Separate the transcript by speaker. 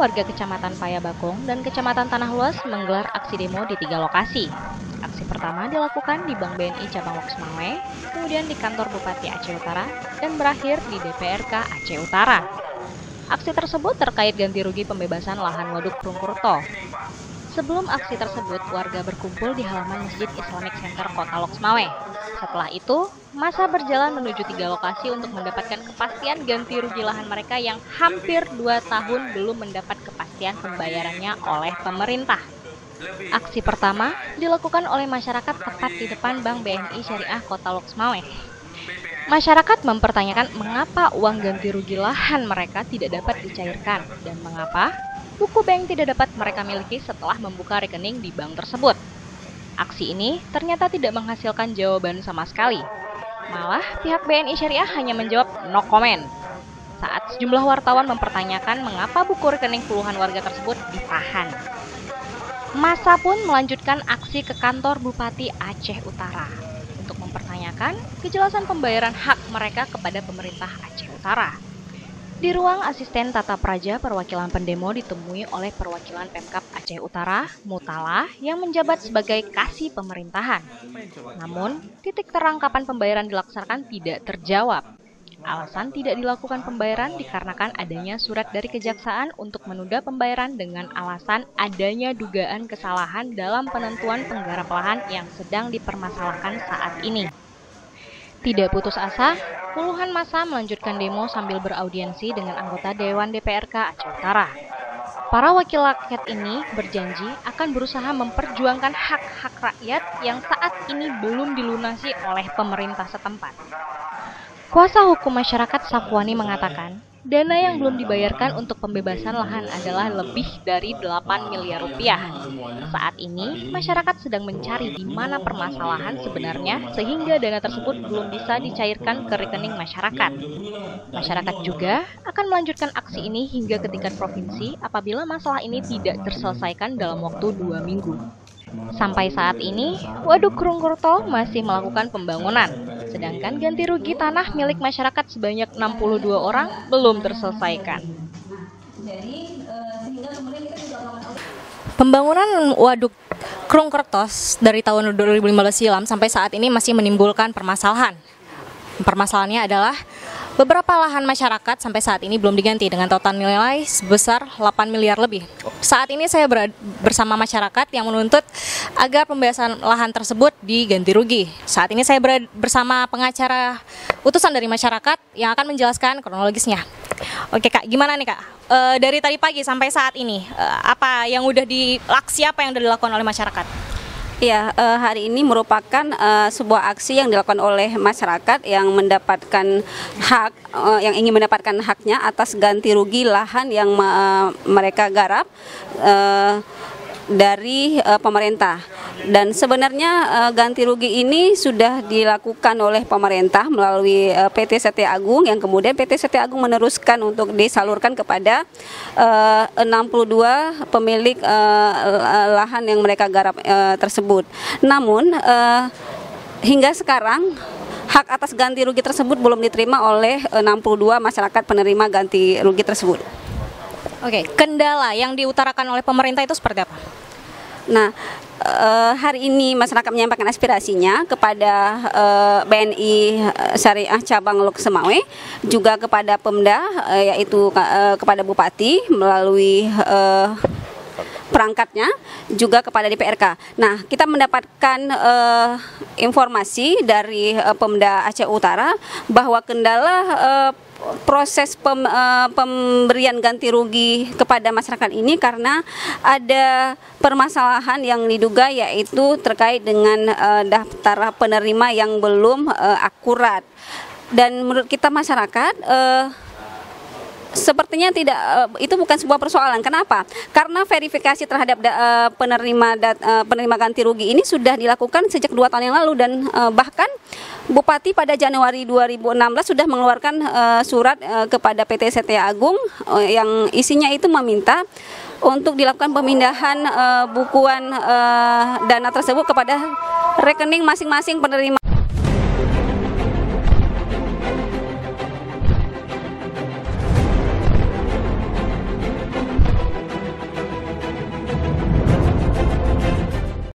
Speaker 1: warga Kecamatan Payabakung dan Kecamatan Tanah Luas menggelar aksi demo di 3 lokasi. Aksi pertama dilakukan di Bank BNI Cabang Loksmawe, kemudian di kantor Bupati Aceh Utara, dan berakhir di DPRK Aceh Utara. Aksi tersebut terkait ganti rugi pembebasan lahan Waduk Krungkurto. Sebelum aksi tersebut, warga berkumpul di halaman Masjid Islamic Center Kota Loksmawe. Setelah itu, massa berjalan menuju 3 lokasi untuk mendapatkan kepastian ganti rugi lahan mereka yang hampir 2 tahun belum mendapat kepastian pembayarannya oleh pemerintah. Aksi pertama dilakukan oleh masyarakat tepat di depan Bank BNI Syariah Kota Loksmawe. Masyarakat mempertanyakan mengapa uang ganti rugi lahan mereka tidak dapat dicairkan dan mengapa buku bank tidak dapat mereka miliki setelah membuka rekening di bank tersebut. Aksi ini ternyata tidak menghasilkan jawaban sama sekali. Malah pihak BNI Syariah hanya menjawab no comment. Saat sejumlah wartawan mempertanyakan mengapa buku rekening puluhan warga tersebut ditahan. Massa pun melanjutkan aksi ke kantor Bupati Aceh Utara untuk mempertanyakan kejelasan pembayaran hak mereka kepada pemerintah Aceh Utara. Di ruang asisten tata praja, perwakilan pendemo ditemui oleh perwakilan Pemkab Aceh Utara, Mutala, yang menjabat sebagai kasih pemerintahan. Namun, titik terang kapan pembayaran dilaksanakan tidak terjawab. Alasan tidak dilakukan pembayaran dikarenakan adanya surat dari Kejaksaan untuk menunda pembayaran dengan alasan adanya dugaan kesalahan dalam penentuan penggarap lahan yang sedang dipermasalahkan saat ini. Tidak putus asa, puluhan massa melanjutkan demo sambil beraudiensi dengan anggota Dewan DPRK Aceh Utara. Para wakil rakyat ini berjanji akan berusaha memperjuangkan hak-hak rakyat yang saat ini belum dilunasi oleh pemerintah setempat. Kuasa hukum masyarakat Safwani mengatakan, dana yang belum dibayarkan untuk pembebasan lahan adalah lebih dari 8 miliar rupiah. Saat ini, masyarakat sedang mencari di mana permasalahan sebenarnya sehingga dana tersebut belum bisa dicairkan ke rekening masyarakat. Masyarakat juga akan melanjutkan aksi ini hingga ke tingkat provinsi apabila masalah ini tidak terselesaikan dalam waktu 2 minggu. Sampai saat ini, Waduk Krungkurto masih melakukan pembangunan, sedangkan ganti rugi tanah milik masyarakat sebanyak 62 orang belum terselesaikan. Pembangunan Waduk Krungkurto dari tahun 2015 silam sampai saat ini masih menimbulkan permasalahan. Permasalahannya adalah beberapa lahan masyarakat sampai saat ini belum diganti dengan total nilai sebesar 8 miliar lebih. Saat ini saya bersama masyarakat yang menuntut agar pembebasan lahan tersebut diganti rugi. Saat ini saya bersama pengacara utusan dari masyarakat yang akan menjelaskan kronologisnya. Oke Kak, gimana nih Kak? Dari tadi pagi sampai saat ini, apa yang udah apa yang udah dilakukan oleh masyarakat?
Speaker 2: Ya, hari ini merupakan sebuah aksi yang dilakukan oleh masyarakat yang mendapatkan hak, yang ingin mendapatkan haknya atas ganti rugi lahan yang mereka garap dari pemerintah. Dan sebenarnya ganti rugi ini sudah dilakukan oleh pemerintah melalui PT Setia Agung, yang kemudian PT Setia Agung meneruskan untuk disalurkan kepada 62 pemilik lahan yang mereka garap tersebut. Namun hingga sekarang hak atas ganti rugi tersebut belum diterima oleh 62 masyarakat penerima ganti rugi tersebut.
Speaker 1: Oke, kendala yang diutarakan oleh pemerintah itu seperti apa?
Speaker 2: Nah, hari ini masyarakat menyampaikan aspirasinya kepada BNI Syariah Cabang Loksmawe, juga kepada Pemda, yaitu kepada Bupati melalui perangkatnya, juga kepada DPRK. Nah, kita mendapatkan informasi dari Pemda Aceh Utara bahwa kendala proses pemberian ganti rugi kepada masyarakat ini karena ada permasalahan yang diduga, yaitu terkait dengan daftar penerima yang belum akurat. Dan menurut kita masyarakat sepertinya tidak, itu bukan sebuah persoalan. Kenapa? Karena verifikasi terhadap penerima ganti rugi ini sudah dilakukan sejak 2 tahun yang lalu, dan bahkan Bupati pada Januari 2016 sudah mengeluarkan surat kepada PT Setia Agung yang isinya itu meminta untuk dilakukan pemindahan bukuan dana tersebut kepada rekening masing-masing penerima.